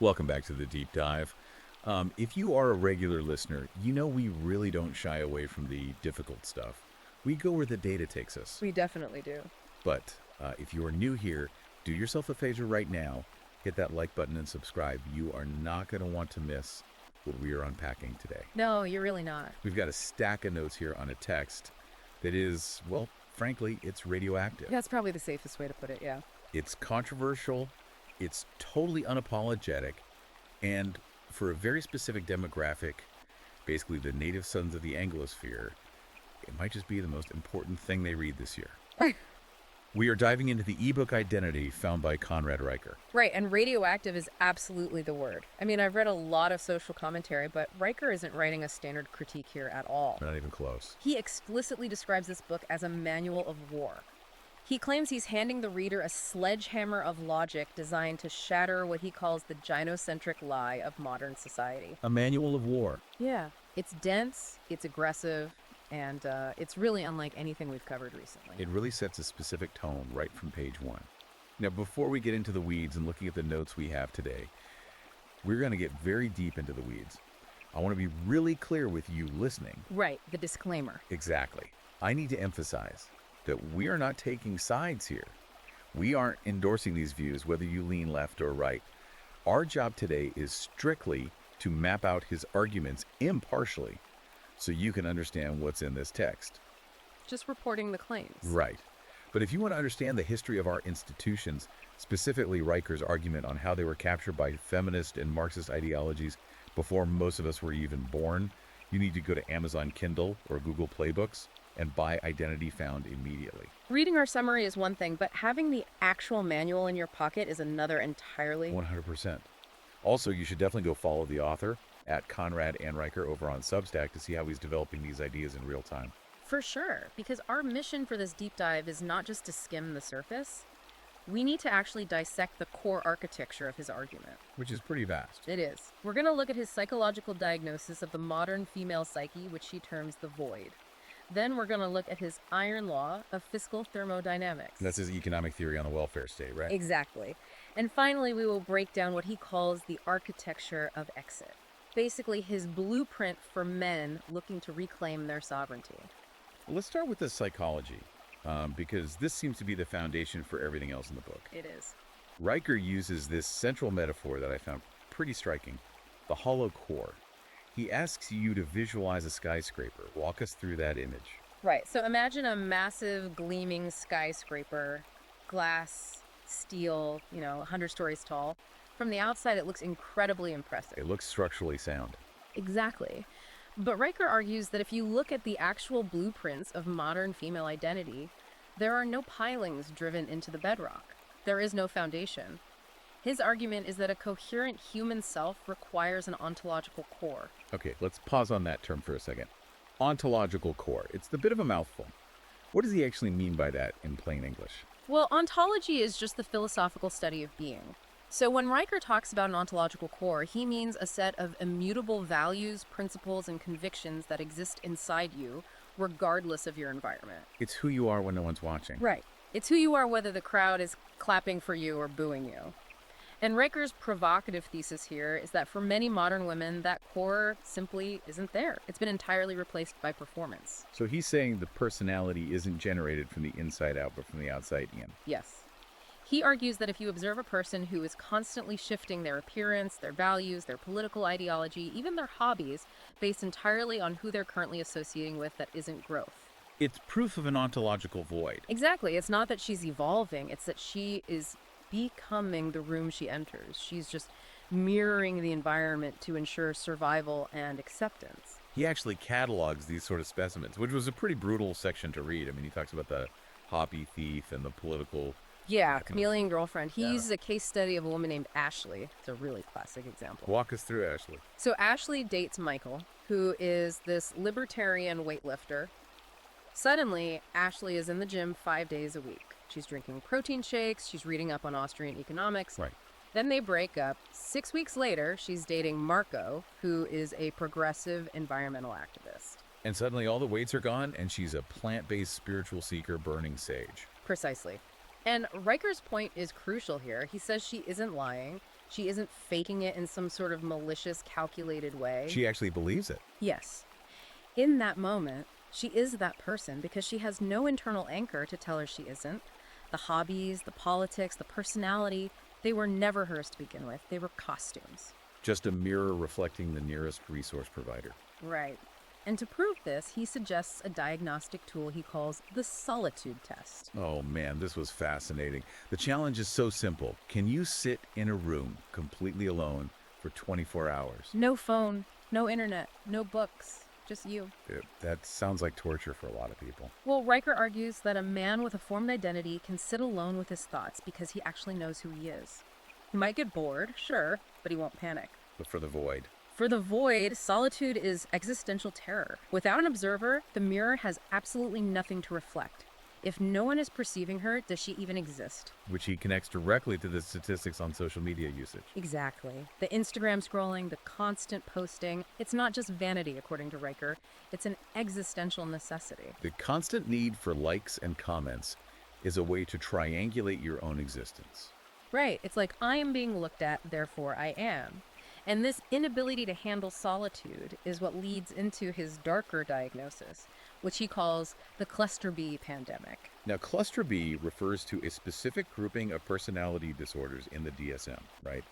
Welcome back to the deep dive. If you are a regular listener, you know we really don't shy away from the difficult stuff. We go where the data takes us. We definitely do. But if you are new here, do yourself a favor right now. Hit that like button and subscribe. You are not going to want to miss what we are unpacking today. No, you're really not. We've got a stack of notes here on a text that is, well, frankly, it's radioactive. That's probably the safest way to put it, yeah. It's controversial, it's totally unapologetic, and for a very specific demographic, basically the native sons of the Anglosphere, it might just be the most important thing they read this year. We are diving into the ebook Identity found by Conrad Riker. Right, and radioactive is absolutely the word. I mean, I've read a lot of social commentary, but Riker isn't writing a standard critique here at all. Not even close. He explicitly describes this book as a manual of war. He claims he's handing the reader a sledgehammer of logic designed to shatter what he calls the gynocentric lie of modern society. A manual of war. Yeah. It's dense, it's aggressive, and it's really unlike anything we've covered recently. It really sets a specific tone right from page one. Now, before we get into the weeds and looking at the notes we have today, we're going to get very deep into the weeds. I want to be really clear with you listening. Right, the disclaimer. Exactly. I need to emphasize that we are not taking sides here. We aren't endorsing these views, whether you lean left or right. Our job today is strictly to map out his arguments impartially so you can understand what's in this text. Just reporting the claims. Right. But if you want to understand the history of our institutions, specifically Riker's argument on how they were captured by feminist and Marxist ideologies before most of us were even born, you need to go to Amazon Kindle or Google Playbooks and buy Identity Found immediately. Reading our summary is one thing, but having the actual manual in your pocket is another entirely. 100%. Also, you should definitely go follow the author at Conrad and Riker over on Substack to see how he's developing these ideas in real time. For sure, because our mission for this deep dive is not just to skim the surface. We need to actually dissect the core architecture of his argument. Which is pretty vast. It is. We're going to look at his psychological diagnosis of the modern female psyche, which he terms the void. Then we're going to look at his iron law of fiscal thermodynamics. That's his economic theory on the welfare state, right? Exactly. And finally, we will break down what he calls the architecture of exit. Basically, his blueprint for men looking to reclaim their sovereignty. Let's start with the psychology, because this seems to be the foundation for everything else in the book. It is. Riker uses this central metaphor that I found pretty striking, the hollow core. He asks you to visualize a skyscraper. Walk us through that image. Right. So imagine a massive, gleaming skyscraper, glass, steel, 100 stories tall. From the outside, it looks incredibly impressive. It looks structurally sound. Exactly. But Riker argues that if you look at the actual blueprints of modern female identity, there are no pilings driven into the bedrock. There is no foundation. His argument is that a coherent human self requires an ontological core. Okay, let's pause on that term for a second. Ontological core. It's a bit of a mouthful. What does he actually mean by that in plain English? Well, ontology is just the philosophical study of being. So when Riker talks about an ontological core, he means a set of immutable values, principles, and convictions that exist inside you, regardless of your environment. It's who you are when no one's watching. Right. It's who you are whether the crowd is clapping for you or booing you. And Riker's provocative thesis here is that for many modern women, that core simply isn't there. It's been entirely replaced by performance. So he's saying the personality isn't generated from the inside out, but from the outside in. Yes. He argues that if you observe a person who is constantly shifting their appearance, their values, their political ideology, even their hobbies, based entirely on who they're currently associating with, that isn't growth. It's proof of an ontological void. Exactly. It's not that she's evolving. It's that she is becoming the room she enters. She's just mirroring the environment to ensure survival and acceptance. He actually catalogs these sort of specimens, which was a pretty brutal section to read. I mean, he talks about the hobby thief and the political... Yeah, chameleon girlfriend. He uses a case study of a woman named Ashley. It's a really classic example. Walk us through Ashley. So Ashley dates Michael, who is this libertarian weightlifter. Suddenly, Ashley is in the gym 5 days a week. She's drinking protein shakes. She's reading up on Austrian economics. Right. Then they break up. 6 weeks later, she's dating Marco, who is a progressive environmental activist. And suddenly all the weights are gone, and she's a plant-based spiritual seeker burning sage. Precisely. And Riker's point is crucial here. He says she isn't lying. She isn't faking it in some sort of malicious, calculated way. She actually believes it. Yes. In that moment, she is that person because she has no internal anchor to tell her she isn't. The hobbies, the politics, the personality, they were never hers to begin with. They were costumes. Just a mirror reflecting the nearest resource provider. Right. And to prove this, he suggests a diagnostic tool he calls the solitude test. Oh man, this was fascinating. The challenge is so simple. Can you sit in a room completely alone for 24 hours? No phone, no internet, no books, just you. That sounds like torture for a lot of people. Well, Riker argues that a man with a formed identity can sit alone with his thoughts because he actually knows who he is. He might get bored, sure, but he won't panic. But for the void. For the void, solitude is existential terror. Without an observer, the mirror has absolutely nothing to reflect. If no one is perceiving her, does she even exist? Which he connects directly to the statistics on social media usage. Exactly. The Instagram scrolling, the constant posting, it's not just vanity, according to Riker. It's an existential necessity. The constant need for likes and comments is a way to triangulate your own existence. Right. It's like, I am being looked at, therefore I am. And this inability to handle solitude is what leads into his darker diagnosis, which he calls the cluster B pandemic. Now, cluster B refers to a specific grouping of personality disorders in the DSM, right?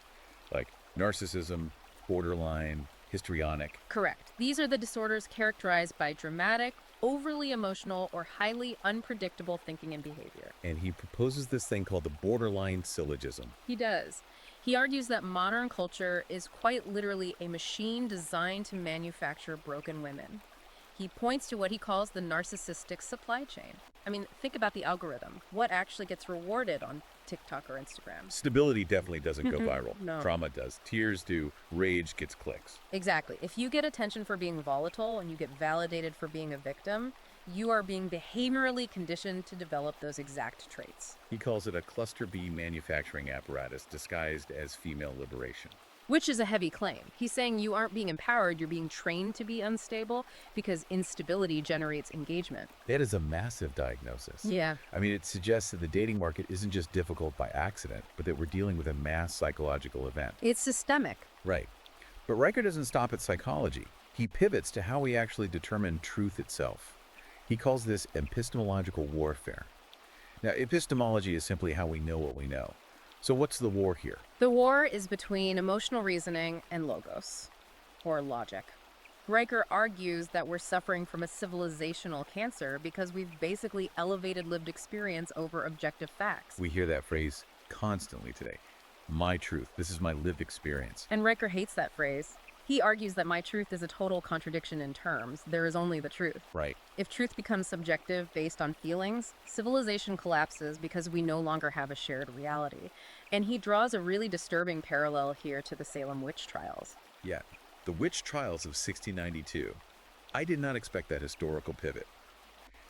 Like narcissism, borderline, histrionic. Correct. These are the disorders characterized by dramatic, overly emotional, or highly unpredictable thinking and behavior. And he proposes this thing called the borderline syllogism. He does. He argues that modern culture is quite literally a machine designed to manufacture broken women. He points to what he calls the narcissistic supply chain. I mean, think about the algorithm. What actually gets rewarded on TikTok or Instagram? Stability definitely doesn't go viral. No. Trauma does. Tears do. Rage gets clicks. Exactly. If you get attention for being volatile and you get validated for being a victim, you are being behaviorally conditioned to develop those exact traits. He calls it a cluster B manufacturing apparatus disguised as female liberation. Which is a heavy claim. He's saying you aren't being empowered, you're being trained to be unstable because instability generates engagement. That is a massive diagnosis. Yeah. I mean, it suggests that the dating market isn't just difficult by accident, but that we're dealing with a mass psychological event. It's systemic. Right. But Riker doesn't stop at psychology. He pivots to how we actually determine truth itself. He calls this epistemological warfare. Now, epistemology is simply how we know what we know. So what's the war here? The war is between emotional reasoning and logos, or logic. Riker argues that we're suffering from a civilizational cancer because we've basically elevated lived experience over objective facts. We hear that phrase constantly today. My truth. This is my lived experience. And Riker hates that phrase. He argues that my truth is a total contradiction in terms. There is only the truth. Right. If truth becomes subjective based on feelings, civilization collapses because we no longer have a shared reality. And he draws a really disturbing parallel here to the Salem witch trials. Yeah. The witch trials of 1692. I did not expect that historical pivot.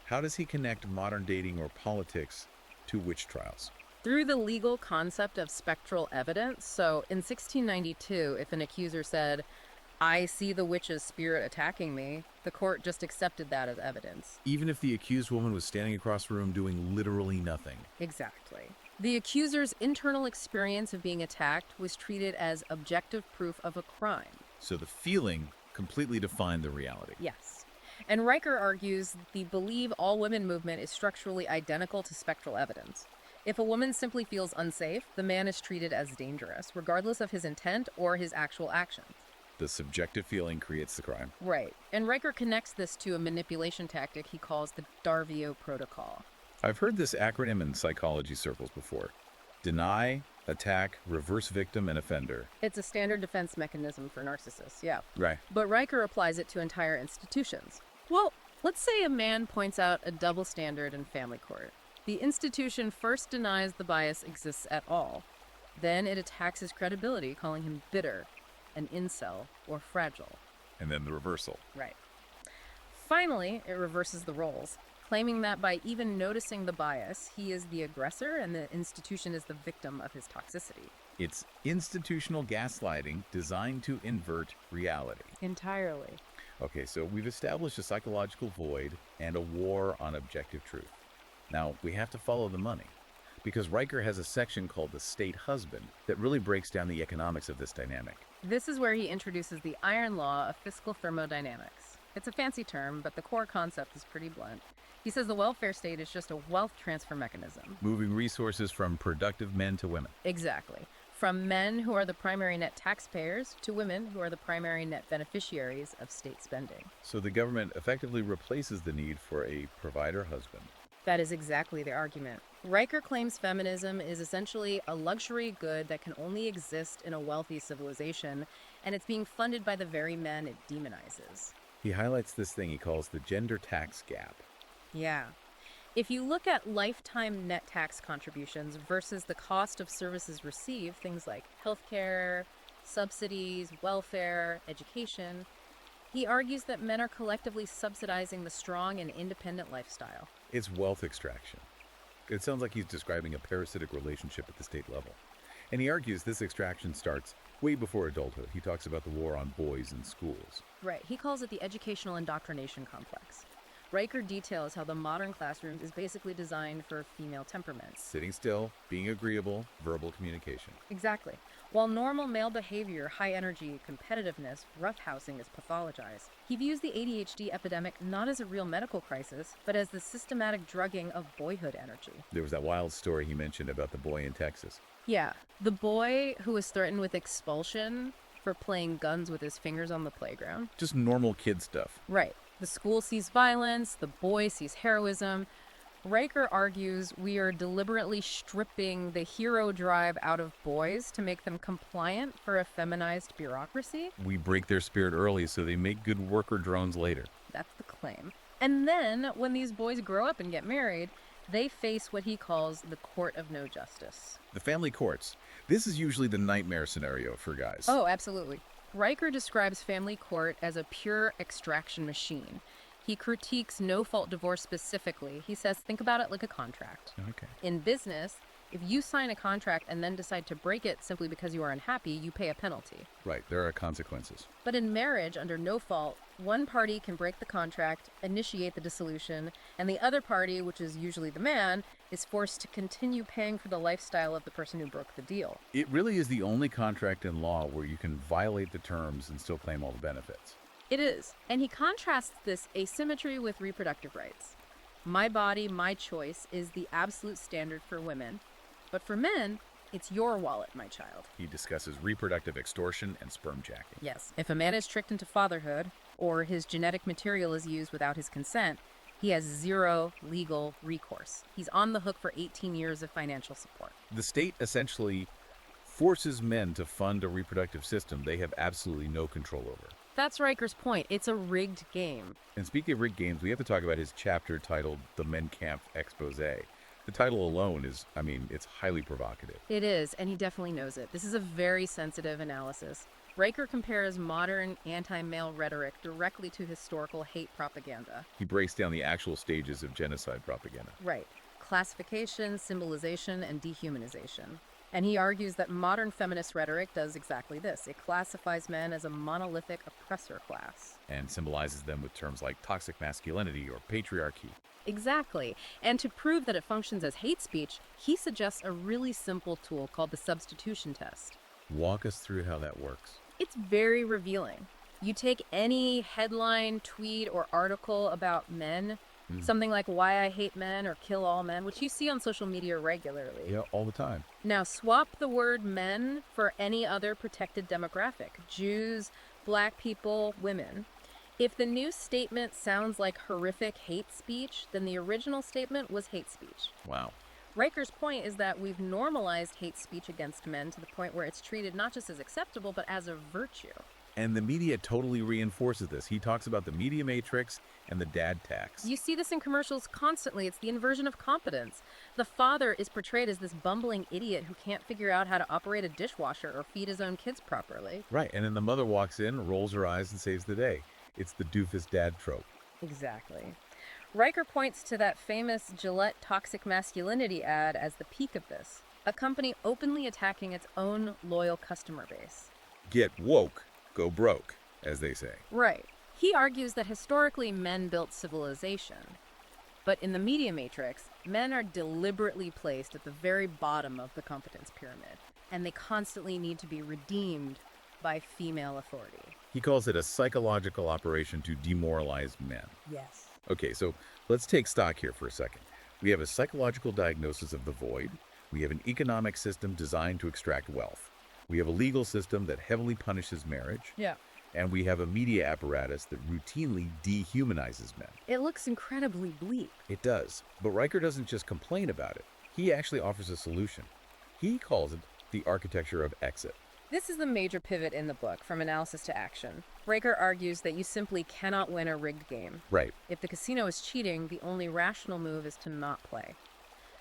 How does he connect modern dating or politics to witch trials? Through the legal concept of spectral evidence. So in 1692, if an accuser said, I see the witch's spirit attacking me, the court just accepted that as evidence. Even if the accused woman was standing across the room doing literally nothing. Exactly. The accuser's internal experience of being attacked was treated as objective proof of a crime. So the feeling completely defined the reality. Yes. And Riker argues the Believe All Women movement is structurally identical to spectral evidence. If a woman simply feels unsafe, the man is treated as dangerous, regardless of his intent or his actual actions. The subjective feeling creates the crime. Right. And Riker connects this to a manipulation tactic he calls the Darvio Protocol. I've heard this acronym in psychology circles before. Deny, attack, reverse victim, and offender. It's a standard defense mechanism for narcissists, yeah. Right. But Riker applies it to entire institutions. Well, let's say a man points out a double standard in family court. The institution first denies the bias exists at all. Then it attacks his credibility, calling him bitter, an incel, or fragile. And then the reversal. Right. Finally, it reverses the roles, claiming that by even noticing the bias, he is the aggressor and the institution is the victim of his toxicity. It's institutional gaslighting designed to invert reality. Entirely. Okay, so we've established a psychological void and a war on objective truth. Now, we have to follow the money. because Riker has a section called the state husband that really breaks down the economics of this dynamic. This is where he introduces the iron law of fiscal thermodynamics. It's a fancy term, but the core concept is pretty blunt. He says the welfare state is just a wealth transfer mechanism. Moving resources from productive men to women. Exactly. From men who are the primary net taxpayers to women who are the primary net beneficiaries of state spending. So the government effectively replaces the need for a provider husband. That is exactly the argument. Riker claims feminism is essentially a luxury good that can only exist in a wealthy civilization, and it's being funded by the very men it demonizes. He highlights this thing he calls the gender tax gap. Yeah. If you look at lifetime net tax contributions versus the cost of services received, things like healthcare, subsidies, welfare, education, he argues that men are collectively subsidizing the strong and independent lifestyle. It's wealth extraction. It sounds like he's describing a parasitic relationship at the state level. And he argues this extraction starts way before adulthood. He talks about the war on boys in schools. Right. He calls it the educational indoctrination complex. Riker details how the modern classroom is basically designed for female temperaments. Sitting still, being agreeable, verbal communication. Exactly. While normal male behavior, high energy, competitiveness, roughhousing is pathologized, he views the ADHD epidemic not as a real medical crisis, but as the systematic drugging of boyhood energy. There was that wild story he mentioned about the boy in Texas. Yeah, the boy who was threatened with expulsion for playing guns with his fingers on the playground. Just normal kid stuff. Right. The school sees violence, the boy sees heroism. Riker argues we are deliberately stripping the hero drive out of boys to make them compliant for a feminized bureaucracy. We break their spirit early so they make good worker drones later. That's the claim. And then, when these boys grow up and get married, they face what he calls the court of no justice. The family courts. This is usually the nightmare scenario for guys. Oh, absolutely. Riker describes family court as a pure extraction machine. He critiques no-fault divorce specifically. He says, think about it like a contract. Okay. In business, if you sign a contract and then decide to break it simply because you are unhappy, you pay a penalty. Right, there are consequences. But in marriage, under no fault, one party can break the contract, initiate the dissolution, and the other party, which is usually the man, is forced to continue paying for the lifestyle of the person who broke the deal. It really is the only contract in law where you can violate the terms and still claim all the benefits. It is. And he contrasts this asymmetry with reproductive rights. My body, my choice is the absolute standard for women. But for men, it's your wallet, my child. He discusses reproductive extortion and sperm jacking. Yes. If a man is tricked into fatherhood, or his genetic material is used without his consent, he has zero legal recourse. He's on the hook for 18 years of financial support. The state essentially forces men to fund a reproductive system they have absolutely no control over. That's Riker's point. It's a rigged game. And speaking of rigged games, we have to talk about his chapter titled The Menkampf Expose. The title alone is, it's highly provocative. It is, and he definitely knows it. This is a very sensitive analysis. Riker compares modern anti-male rhetoric directly to historical hate propaganda. He breaks down the actual stages of genocide propaganda. Right. Classification, symbolization, and dehumanization. And he argues that modern feminist rhetoric does exactly this. It classifies men as a monolithic oppressor class. And symbolizes them with terms like toxic masculinity or patriarchy. Exactly. And to prove that it functions as hate speech, he suggests a really simple tool called the substitution test. Walk us through how that works. It's very revealing. You take any headline, tweet, or article about men, something like why I hate men or kill all men, which you see on social media regularly. Yeah, all the time. Now swap the word men for any other protected demographic, Jews, black people, women. If the new statement sounds like horrific hate speech, then the original statement was hate speech. Wow. Riker's point is that we've normalized hate speech against men to the point where it's treated not just as acceptable, but as a virtue. And the media totally reinforces this. He talks about the media matrix and the dad tax. You see this in commercials constantly. It's the inversion of competence. The father is portrayed as this bumbling idiot who can't figure out how to operate a dishwasher or feed his own kids properly. Right, and then the mother walks in, rolls her eyes, and saves the day. It's the doofus dad trope. Exactly. Riker points to that famous Gillette toxic masculinity ad as the peak of this. A company openly attacking its own loyal customer base. Get woke, go broke, as they say. Right. He argues that historically men built civilization. But in the media matrix, men are deliberately placed at the very bottom of the competence pyramid, and they constantly need to be redeemed by female authority. He calls it a psychological operation to demoralize men. Yes. Okay, so let's take stock here for a second. We have a psychological diagnosis of the void. We have an economic system designed to extract wealth. We have a legal system that heavily punishes marriage. Yeah. And we have a media apparatus that routinely dehumanizes men. It looks incredibly bleak. It does. But Riker doesn't just complain about it. He actually offers a solution. He calls it the architecture of exit. This is the major pivot in the book, from analysis to action. Riker argues that you simply cannot win a rigged game. Right. If the casino is cheating, the only rational move is to not play.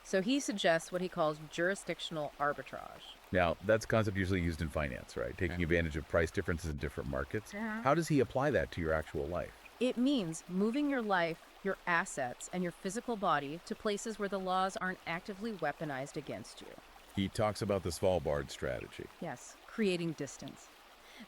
So he suggests what he calls jurisdictional arbitrage. Now, that's a concept usually used in finance, right? Taking advantage of price differences in different markets. How does he apply that to your actual life? It means moving your life, your assets, and your physical body to places where the laws aren't actively weaponized against you. He talks about the Svalbard strategy. Yes, creating distance.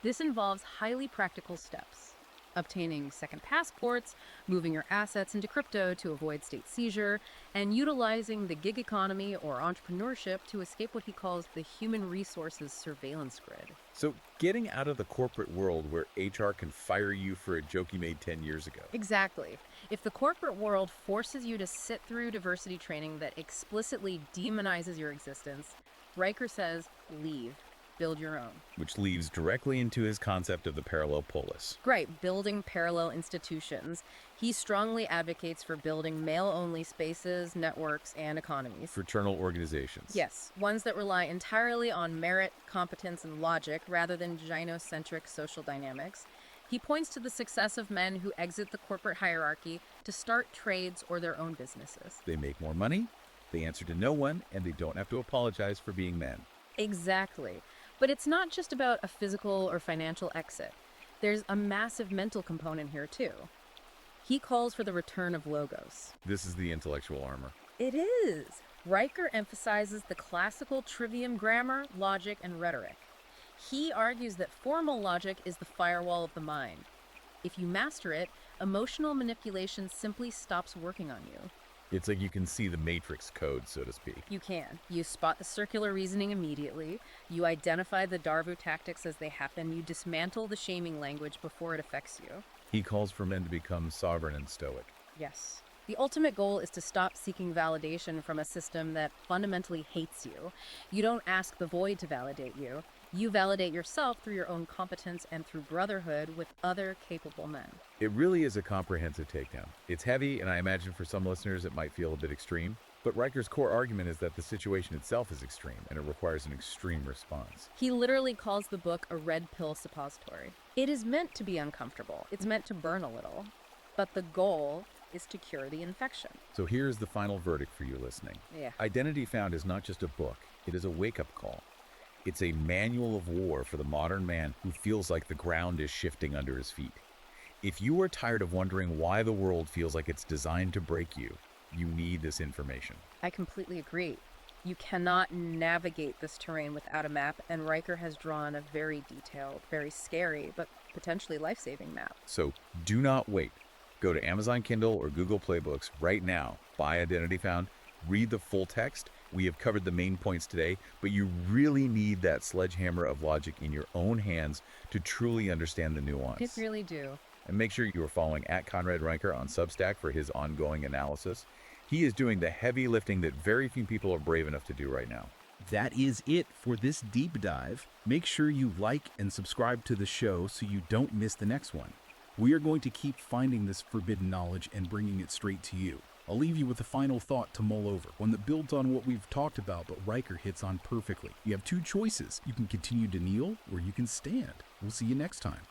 This involves highly practical steps. Obtaining second passports, moving your assets into crypto to avoid state seizure, and utilizing the gig economy or entrepreneurship to escape what he calls the human resources surveillance grid. So getting out of the corporate world where HR can fire you for a joke you made 10 years ago. Exactly. If the corporate world forces you to sit through diversity training that explicitly demonizes your existence, Riker says, leave. Build your own. Which leads directly into his concept of the parallel polis. Right, building parallel institutions. He strongly advocates for building male-only spaces, networks, and economies. Fraternal organizations. Yes, ones that rely entirely on merit, competence, and logic rather than gynocentric social dynamics. He points to the success of men who exit the corporate hierarchy to start trades or their own businesses. They make more money, they answer to no one, and they don't have to apologize for being men. Exactly. But it's not just about a physical or financial exit. There's a massive mental component here, too. He calls for the return of logos. This is the intellectual armor. It is. Riker emphasizes the classical trivium grammar, logic, and rhetoric. He argues that formal logic is the firewall of the mind. If you master it, emotional manipulation simply stops working on you. It's like you can see the matrix code, so to speak. You can. You spot the circular reasoning immediately. You identify the Darvu tactics as they happen. You dismantle the shaming language before it affects you. He calls for men to become sovereign and stoic. Yes. The ultimate goal is to stop seeking validation from a system that fundamentally hates you. You don't ask the void to validate you. You validate yourself through your own competence and through brotherhood with other capable men. It really is a comprehensive takedown. It's heavy, and I imagine for some listeners it might feel a bit extreme. But Riker's core argument is that the situation itself is extreme, and it requires an extreme response. He literally calls the book a red pill suppository. It is meant to be uncomfortable. It's meant to burn a little. But the goal is to cure the infection. So here's the final verdict for you listening. Yeah. Identity Found is not just a book. It is a wake-up call. It's a manual of war for the modern man who feels like the ground is shifting under his feet. If you are tired of wondering why the world feels like it's designed to break you, you need this information. I completely agree. You cannot navigate this terrain without a map, and Riker has drawn a very detailed, very scary, but potentially life-saving map. So do not wait. Go to Amazon Kindle or Google Play Books right now, buy Identity Found, read the full text. We have covered the main points today, but you really need that sledgehammer of logic in your own hands to truly understand the nuance. It really do. And make sure you are following @Conrad Riker on Substack for his ongoing analysis. He is doing the heavy lifting that very few people are brave enough to do right now. That is it for this deep dive. Make sure you like and subscribe to the show so you don't miss the next one. We are going to keep finding this forbidden knowledge and bringing it straight to you. I'll leave you with a final thought to mull over, one that builds on what we've talked about, but Riker hits on perfectly. You have two choices. You can continue to kneel, or you can stand. We'll see you next time.